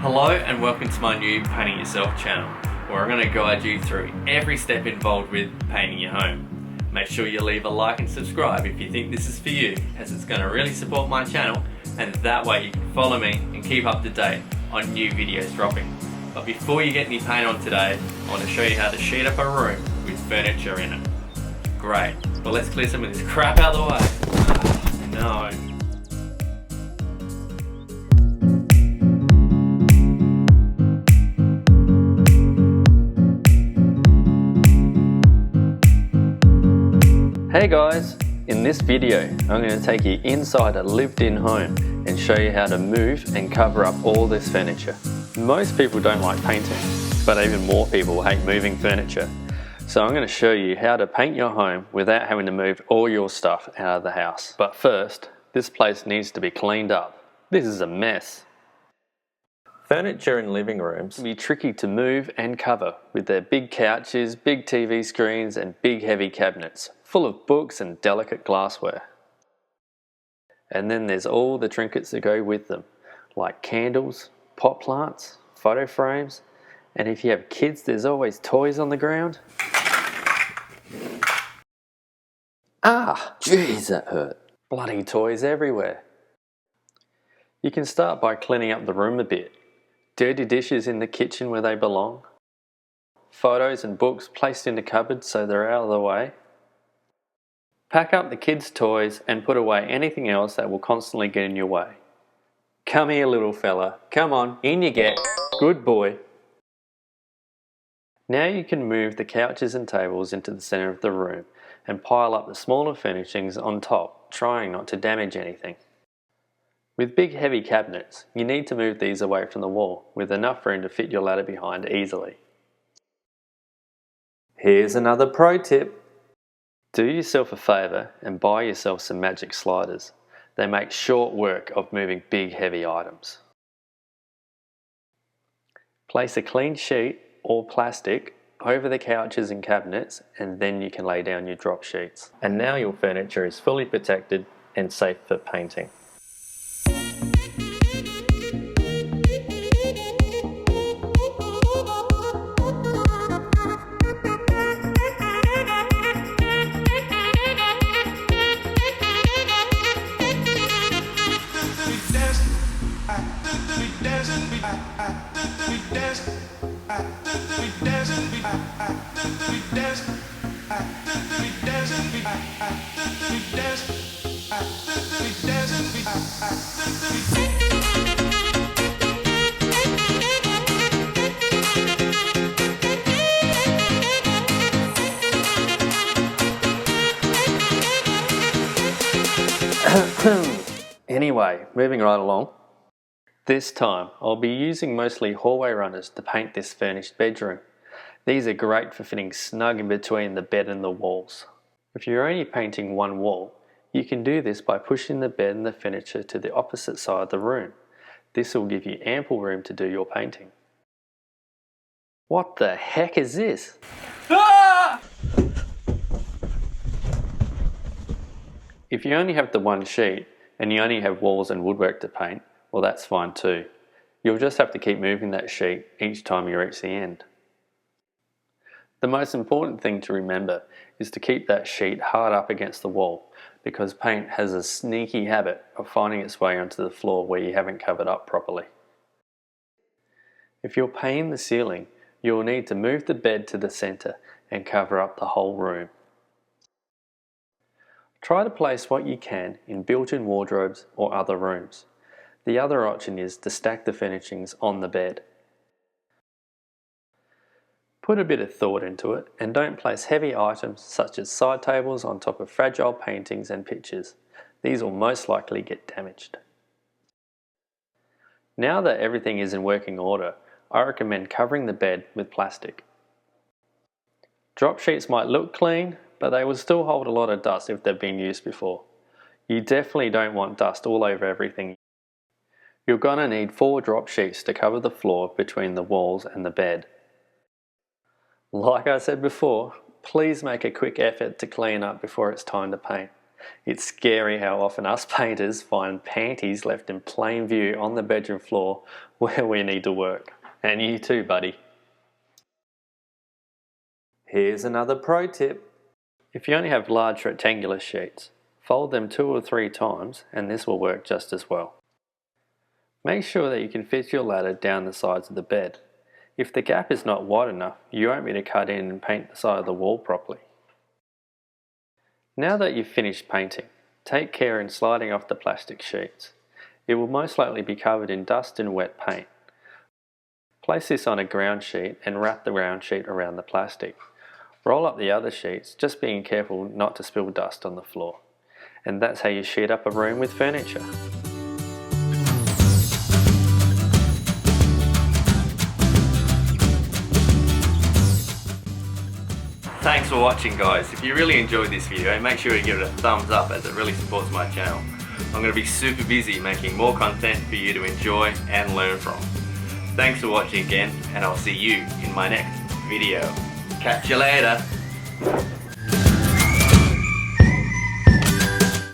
Hello and welcome to my new Painting Yourself channel, where I'm going to guide you through every step involved with painting your home. Make sure you leave a like and subscribe if you think this is for you, as it's going to really support my channel, and that way you can follow me and keep up to date on new videos dropping. But before you get any paint on today, I want to show you how to sheet up a room with furniture in it. Great, well let's clear some of this crap out of the way. No. Hey guys, in this video I'm going to take you inside a lived-in home and show you how to move and cover up all this furniture. Most people don't like painting, but even more people hate moving furniture. So I'm going to show you how to paint your home without having to move all your stuff out of the house. But first, this place needs to be cleaned up. This is a mess. Furniture in living rooms can be tricky to move and cover with their big couches, big TV screens and big heavy cabinets full of books and delicate glassware. And then there's all the trinkets that go with them, like candles, pot plants, photo frames, and if you have kids there's always toys on the ground. Ah, jeez, that hurt. Bloody toys everywhere. You can start by cleaning up the room a bit. Dirty dishes in the kitchen where they belong. Photos and books placed in the cupboard so they're out of the way. Pack up the kids' toys and put away anything else that will constantly get in your way. Come here, little fella. Come on, in you get. Good boy. Now you can move the couches and tables into the center of the room and pile up the smaller furnishings on top, trying not to damage anything. With big heavy cabinets, you need to move these away from the wall with enough room to fit your ladder behind easily. Here's another pro tip. Do yourself a favour and buy yourself some magic sliders. They make short work of moving big heavy items. Place a clean sheet or plastic over the couches and cabinets, and then you can lay down your drop sheets. And now your furniture is fully protected and safe for painting. Anyway, moving right along. This time I'll be using mostly hallway runners to paint this furnished bedroom. These are great for fitting snug in between the bed and the walls. If you're only painting one wall, you can do this by pushing the bed and the furniture to the opposite side of the room. This will give you ample room to do your painting. What the heck is this? Ah! If you only have the one sheet and you only have walls and woodwork to paint, well that's fine too. You'll just have to keep moving that sheet each time you reach the end. The most important thing to remember is to keep that sheet hard up against the wall, because paint has a sneaky habit of finding its way onto the floor where you haven't covered up properly. If you're painting the ceiling, you will need to move the bed to the center and cover up the whole room. Try to place what you can in built-in wardrobes or other rooms. The other option is to stack the furnishings on the bed. Put a bit of thought into it and don't place heavy items such as side tables on top of fragile paintings and pictures. These will most likely get damaged. Now that everything is in working order, I recommend covering the bed with plastic. Drop sheets might look clean, but they will still hold a lot of dust if they've been used before. You definitely don't want dust all over everything. You're going to need 4 drop sheets to cover the floor between the walls and the bed. Like I said before, please make a quick effort to clean up before it's time to paint. It's scary how often us painters find panties left in plain view on the bedroom floor where we need to work. And you too, buddy. Here's another pro tip. If you only have large rectangular sheets, fold them 2 or 3 times and this will work just as well. Make sure that you can fit your ladder down the sides of the bed. If the gap is not wide enough, you won't be able to cut in and paint the side of the wall properly. Now that you've finished painting, take care in sliding off the plastic sheets. It will most likely be covered in dust and wet paint. Place this on a ground sheet and wrap the ground sheet around the plastic. Roll up the other sheets, just being careful not to spill dust on the floor. And that's how you sheet up a room with furniture. Thanks for watching, guys. If you really enjoyed this video, make sure you give it a thumbs up as it really supports my channel. I'm going to be super busy making more content for you to enjoy and learn from. Thanks for watching again, and I'll see you in my next video. Catch you later.